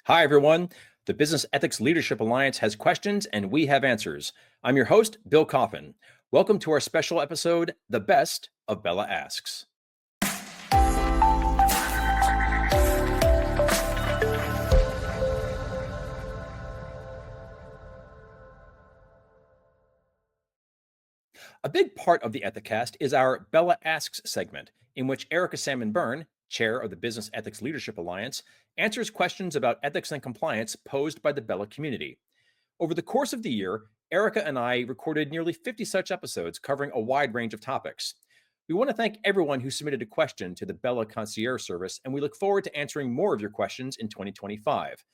Hi, everyone. The Business Ethics Leadership Alliance has questions and we have answers. I'm your host, Bill Coffin. Welcome to our special episode, The Best of BELA Asks. A big part of the Ethicast is our BELA Asks segment, in which Erica Salmon Byrne, chair of the Business Ethics Leadership Alliance, answers questions about ethics and compliance posed by the BELA community. Over the course of the year, Erica and I recorded nearly 50 such episodes covering a wide range of topics. We want to thank everyone who submitted a question to the BELA Concierge Service, and we look forward to answering more of your questions in 2025.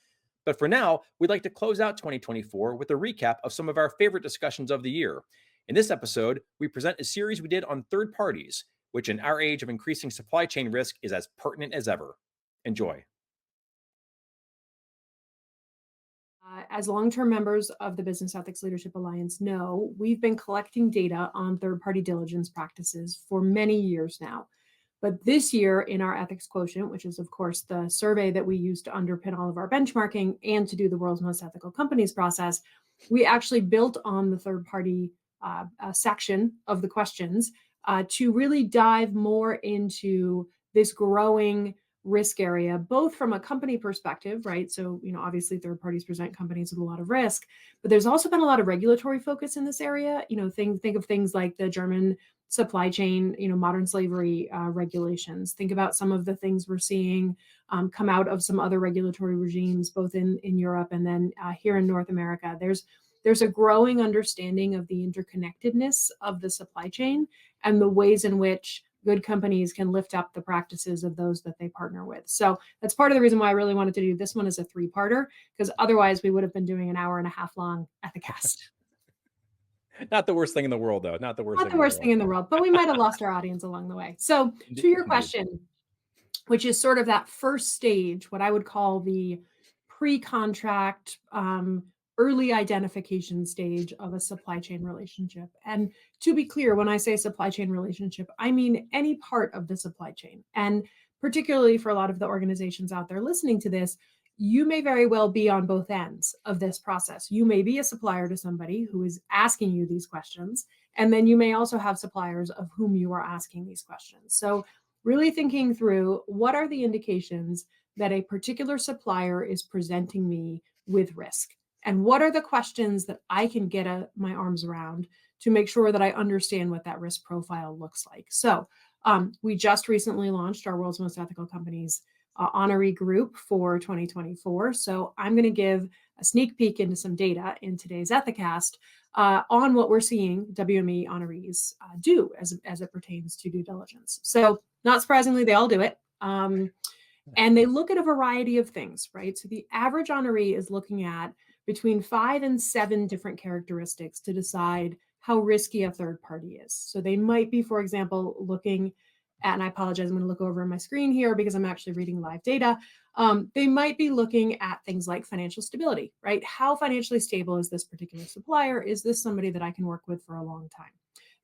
But for now, we'd like to close out 2024 with a recap of some of our favorite discussions of the year. In this episode, we present a series we did on third parties, which in our age of increasing supply chain risk is as pertinent as ever. Enjoy. As long-term members of the Business Ethics Leadership Alliance know, we've been collecting data on third-party diligence practices for many years now. But this year in our ethics quotient, which is of course the survey that we use to underpin all of our benchmarking and to do the world's most ethical companies process, we actually built on the third-party section of the questions to really dive more into this growing risk area, both from a company perspective, right? So, obviously third parties present companies with a lot of risk, but there's also been a lot of regulatory focus in this area. Think of things like the German supply chain, modern slavery regulations. Think about some of the things we're seeing come out of some other regulatory regimes, both in Europe and then here in North America. There's a growing understanding of the interconnectedness of the supply chain and the ways in which good companies can lift up the practices of those that they partner with. So that's part of the reason why I really wanted to do this one as a three-parter, because otherwise we would have been doing an hour and a half long Ethicast. Not the worst thing in the world, though. Not the worst thing in the world, but we might have lost our audience along the way. So to your question, which is sort of that first stage, what I would call the pre-contract, early identification stage of a supply chain relationship. And to be clear, when I say supply chain relationship, I mean any part of the supply chain. And particularly for a lot of the organizations out there listening to this, you may very well be on both ends of this process. You may be a supplier to somebody who is asking you these questions, and then you may also have suppliers of whom you are asking these questions. So really thinking through what are the indications that a particular supplier is presenting me with risk? And what are the questions that I can get my arms around to make sure that I understand what that risk profile looks like? So we just recently launched our World's Most Ethical Companies honoree group for 2024. So I'm going to give a sneak peek into some data in today's Ethicast on what we're seeing WME honorees do as it pertains to due diligence. So not surprisingly, they all do it. And they look at a variety of things, right? So the average honoree is looking at between 5 and 7 different characteristics to decide how risky a third party is. So they might be, for example, looking at, and I apologize, I'm going to look over my screen here because I'm actually reading live data. They might be looking at things like financial stability, right? How financially stable is this particular supplier? Is this somebody that I can work with for a long time?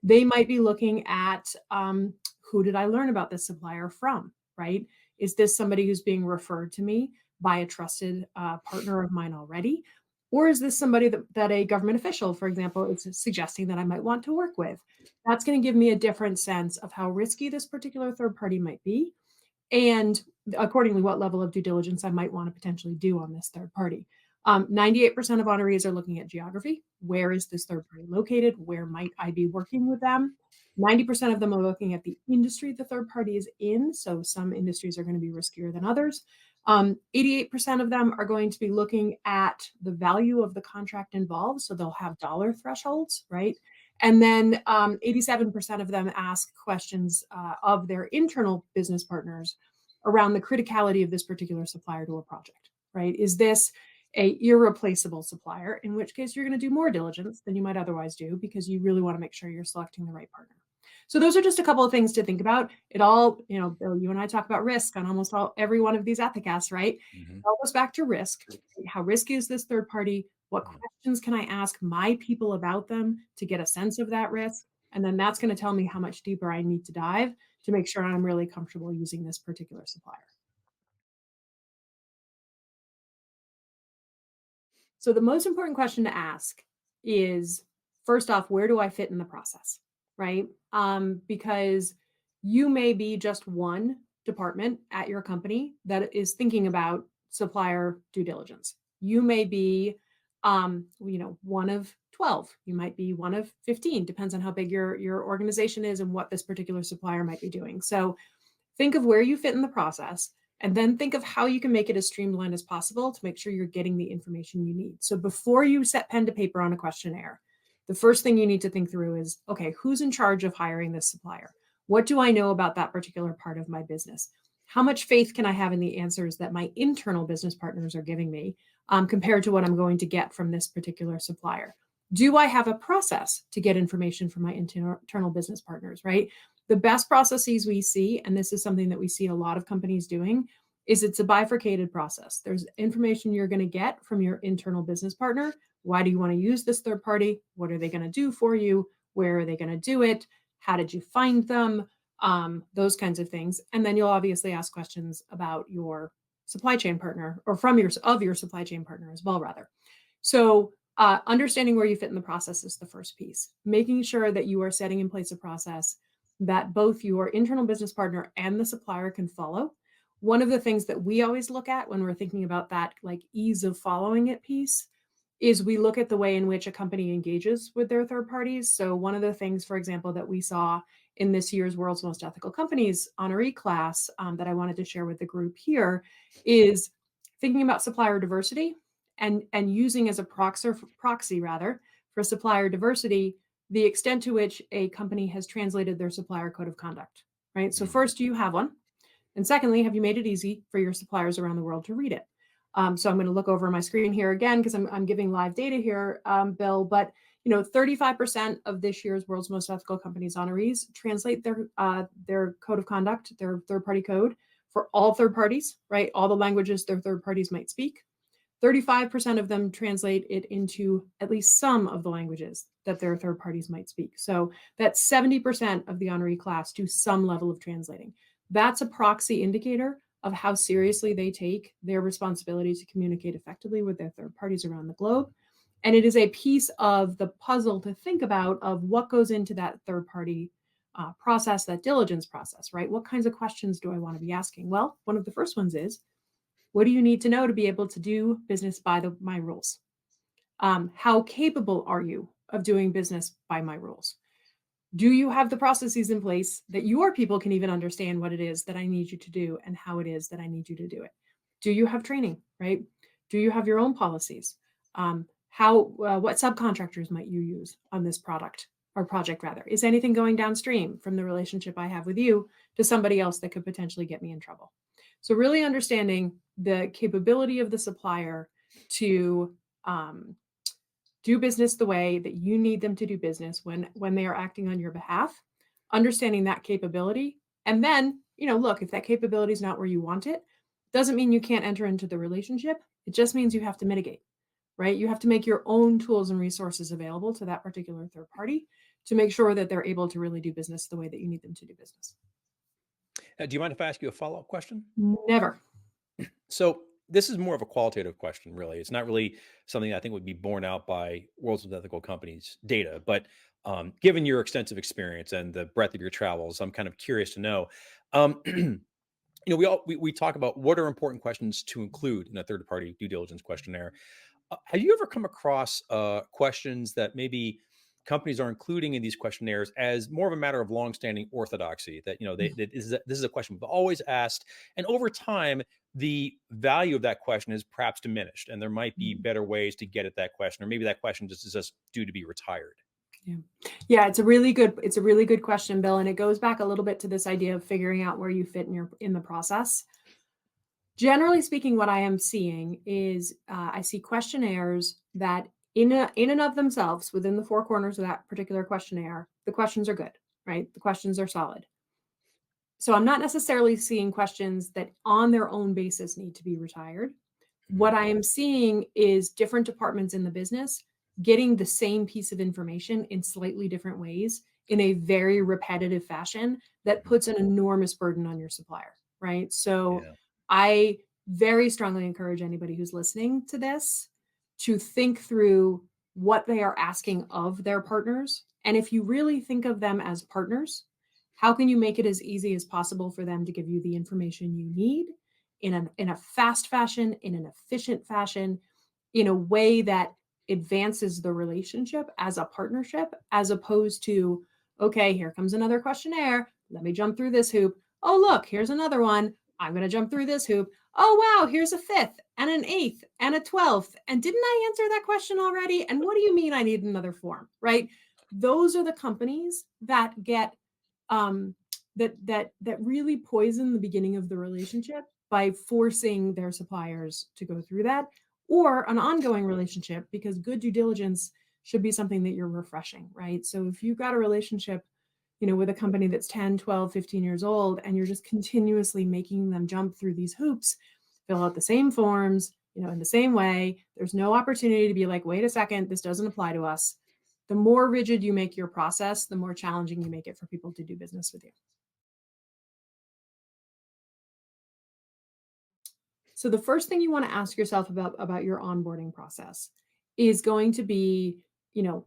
They might be looking at who did I learn about this supplier from, right? Is this somebody who's being referred to me by a trusted partner of mine already? Or is this somebody that a government official, for example, is suggesting that I might want to work with? That's going to give me a different sense of how risky this particular third party might be, and accordingly, what level of due diligence I might want to potentially do on this third party. 98% of honorees are looking at geography. Where is this third party located? Where might I be working with them? 90% of them are looking at the industry the third party is in. So some industries are going to be riskier than others. 88% of them are going to be looking at the value of the contract involved. So they'll have dollar thresholds, right? And then 87% of them ask questions of their internal business partners around the criticality of this particular supplier to a project, right? Is this a irreplaceable supplier, in which case you're going to do more diligence than you might otherwise do because you really want to make sure you're selecting the right partner. So those are just a couple of things to think about. It all, Bill, you and I talk about risk on almost every one of these Ethicasts, right? It all goes back to risk. How risky is this third party? What questions can I ask my people about them to get a sense of that risk? And then that's going to tell me how much deeper I need to dive to make sure I'm really comfortable using this particular supplier. So the most important question to ask is, first off, where do I fit in the process, right? Because you may be just one department at your company that is thinking about supplier due diligence. You may be, one of 12. You might be one of 15. Depends on how big your organization is and what this particular supplier might be doing. So think of where you fit in the process, and then think of how you can make it as streamlined as possible to make sure you're getting the information you need. So before you set pen to paper on a questionnaire, the first thing you need to think through is, okay, who's in charge of hiring this supplier? What do I know about that particular part of my business? How much faith can I have in the answers that my internal business partners are giving me compared to what I'm going to get from this particular supplier? Do I have a process to get information from my internal business partners, right? The best processes we see, and this is something that we see a lot of companies doing, is it's a bifurcated process. There's information you're going to get from your internal business partner. Why do you want to use this third party? What are they going to do for you? Where are they going to do it? How did you find them? Those kinds of things. And then you'll obviously ask questions about your supply chain partner, or from your supply chain partner as well, rather. So understanding where you fit in the process is the first piece. Making sure that you are setting in place a process that both your internal business partner and the supplier can follow. One of the things that we always look at when we're thinking about that, like, ease of following it piece, is we look at the way in which a company engages with their third parties. So one of the things, for example, that we saw in this year's World's Most Ethical Companies honoree class that I wanted to share with the group here is thinking about supplier diversity and using as a proxy rather for supplier diversity the extent to which a company has translated their supplier code of conduct, right? So first, do you have one? And secondly, have you made it easy for your suppliers around the world to read it? So I'm going to look over my screen here again because I'm giving live data here, Bill. But 35% of this year's World's Most Ethical Companies honorees translate their code of conduct, their third-party code, for all third parties, right? All the languages their third parties might speak. 35% of them translate it into at least some of the languages that their third parties might speak. So that's 70% of the honoree class do some level of translating. That's a proxy indicator of how seriously they take their responsibility to communicate effectively with their third parties around the globe. And it is a piece of the puzzle to think about of what goes into that third party process, that diligence process, right? What kinds of questions do I want to be asking? Well, one of the first ones is, what do you need to know to be able to do business by my rules? How capable are you of doing business by my rules? Do you have the processes in place that your people can even understand what it is that I need you to do and how it is that I need you to do it? Do you have training, right? Do you have your own policies? What subcontractors might you use on this product or project rather? Is anything going downstream from the relationship I have with you to somebody else that could potentially get me in trouble? So really understanding the capability of the supplier to do business the way that you need them to do business when they are acting on your behalf, understanding that capability. And then, look, if that capability is not where you want it, doesn't mean you can't enter into the relationship. It just means you have to mitigate, right? You have to make your own tools and resources available to that particular third party to make sure that they're able to really do business the way that you need them to do business. Do you mind if I ask you a follow-up question? Never. So this is more of a qualitative question, really. It's not really something I think would be borne out by World's Most Ethical Companies data, but given your extensive experience and the breadth of your travels, I'm kind of curious to know. We talk about what are important questions to include in a third-party due diligence questionnaire. Have you ever come across questions that maybe companies are including in these questionnaires as more of a matter of longstanding orthodoxy? That this is a question we've always asked, and over time, the value of that question is perhaps diminished, and there might be better ways to get at that question, or maybe that question is just due to be retired. Yeah, it's a really good question, Bill, and it goes back a little bit to this idea of figuring out where you fit in the process. Generally speaking, what I am seeing is I see questionnaires that in and of themselves, within the four corners of that particular questionnaire, the questions are good, right? The questions are solid. So I'm not necessarily seeing questions that on their own basis need to be retired. What I am seeing is different departments in the business getting the same piece of information in slightly different ways in a very repetitive fashion that puts an enormous burden on your supplier, right? So I very strongly encourage anybody who's listening to this to think through what they are asking of their partners. And if you really think of them as partners, how can you make it as easy as possible for them to give you the information you need in a fast fashion, in an efficient fashion, in a way that advances the relationship as a partnership, as opposed to, okay, here comes another questionnaire. Let me jump through this hoop. Oh, look, here's another one. I'm going to jump through this hoop. Oh, wow, here's a fifth and an eighth and a 12th. And didn't I answer that question already? And what do you mean I need another form, right? Those are the companies that get that really poison the beginning of the relationship by forcing their suppliers to go through that, or an ongoing relationship, because good due diligence should be something that you're refreshing, right? So if you've got a relationship, with a company that's 10, 12, 15 years old, and you're just continuously making them jump through these hoops, fill out the same forms, in the same way, there's no opportunity to be like, wait a second, this doesn't apply to us. The more rigid you make your process, the more challenging you make it for people to do business with you. So the first thing you want to ask yourself about your onboarding process is going to be,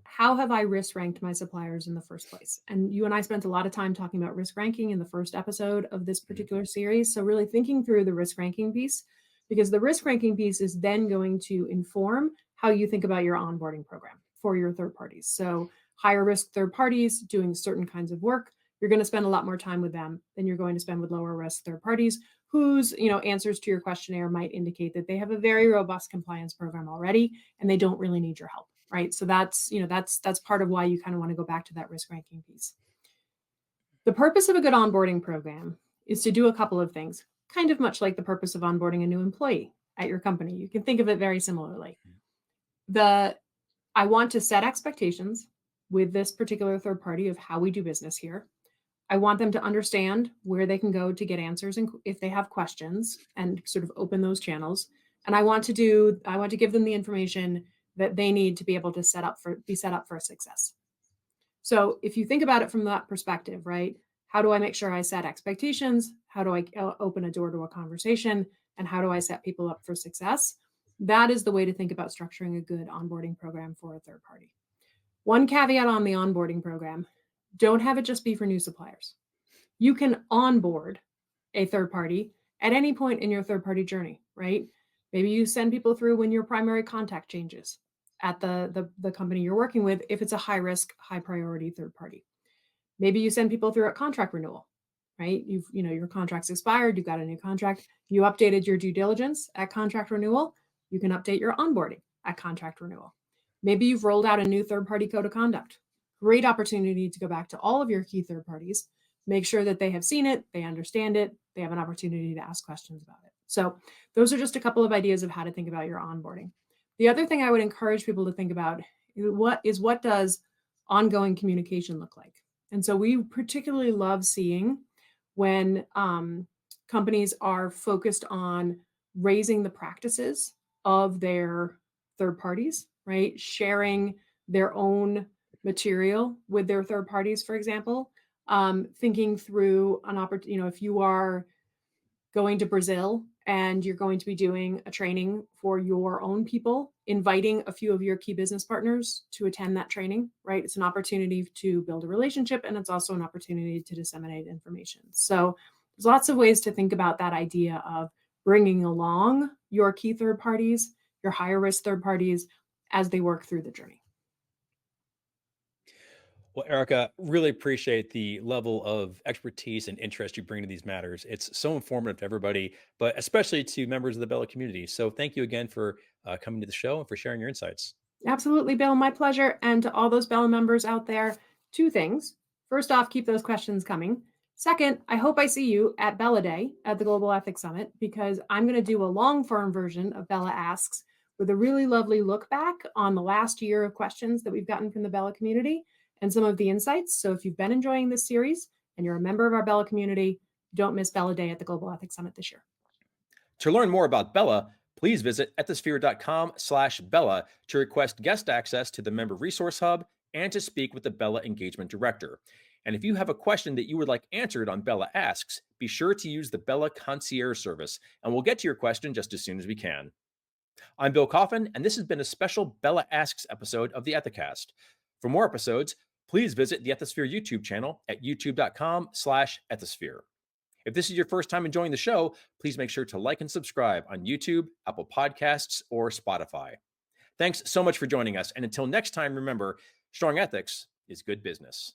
how have I risk ranked my suppliers in the first place? And you and I spent a lot of time talking about risk ranking in the first episode of this particular series. So really thinking through the risk ranking piece, because the risk ranking piece is then going to inform how you think about your onboarding program for your third parties. So higher risk third parties doing certain kinds of work, you're going to spend a lot more time with them than you're going to spend with lower risk third parties whose answers to your questionnaire might indicate that they have a very robust compliance program already and they don't really need your help, right? So that's part of why you kind of want to go back to that risk ranking piece. The purpose of a good onboarding program is to do a couple of things, kind of much like the purpose of onboarding a new employee at your company. You can think of it very similarly. I want to set expectations with this particular third party of how we do business here. I want them to understand where they can go to get answers and if they have questions, and sort of open those channels. And I want to give them the information that they need to be able to be set up for success. So if you think about it from that perspective, right? How do I make sure I set expectations? How do I open a door to a conversation? And how do I set people up for success? That is the way to think about structuring a good onboarding program for a third party. One caveat on the onboarding program: don't have it just be for new suppliers. You can onboard a third party at any point in your third party journey, right? Maybe you send people through when your primary contact changes at the company you're working with, if it's a high risk, high priority third party. Maybe you send people through at contract renewal, right? Your contract's expired, you've got a new contract, you updated your due diligence at contract renewal, you can update your onboarding at contract renewal. Maybe you've rolled out a new third party code of conduct. Great opportunity to go back to all of your key third parties, make sure that they have seen it, they understand it, they have an opportunity to ask questions about it. So those are just a couple of ideas of how to think about your onboarding. The other thing I would encourage people to think about is what does ongoing communication look like? And so we particularly love seeing when companies are focused on raising the practices of their third parties, right? Sharing their own material with their third parties, for example, thinking through an opportunity, if you are going to Brazil and you're going to be doing a training for your own people, inviting a few of your key business partners to attend that training, right? It's an opportunity to build a relationship, and it's also an opportunity to disseminate information. So there's lots of ways to think about that idea of bringing along your key third parties, your higher risk third parties, as they work through the journey. Well, Erica, really appreciate the level of expertise and interest you bring to these matters. It's so informative to everybody, but especially to members of the BELA community. So thank you again for coming to the show and for sharing your insights. Absolutely, Bill. My pleasure. And to all those BELA members out there, two things. First off, keep those questions coming. Second, I hope I see you at BELA Day at the Global Ethics Summit, because I'm going to do a long form version of BELA Asks with a really lovely look back on the last year of questions that we've gotten from the BELA community and some of the insights. So if you've been enjoying this series and you're a member of our BELA community, don't miss BELA Day at the Global Ethics Summit this year. To learn more about BELA, please visit ethisphere.com/BELA to request guest access to the Member Resource Hub and to speak with the BELA Engagement Director. And if you have a question that you would like answered on BELA Asks, be sure to use the BELA Concierge Service, and we'll get to your question just as soon as we can. I'm Bill Coffin, and this has been a special BELA Asks episode of the Ethicast. For more episodes, please visit the Ethisphere YouTube channel at youtube.com/ethisphere. If this is your first time enjoying the show, please make sure to like and subscribe on YouTube, Apple Podcasts, or Spotify. Thanks so much for joining us. And until next time, remember, strong ethics is good business.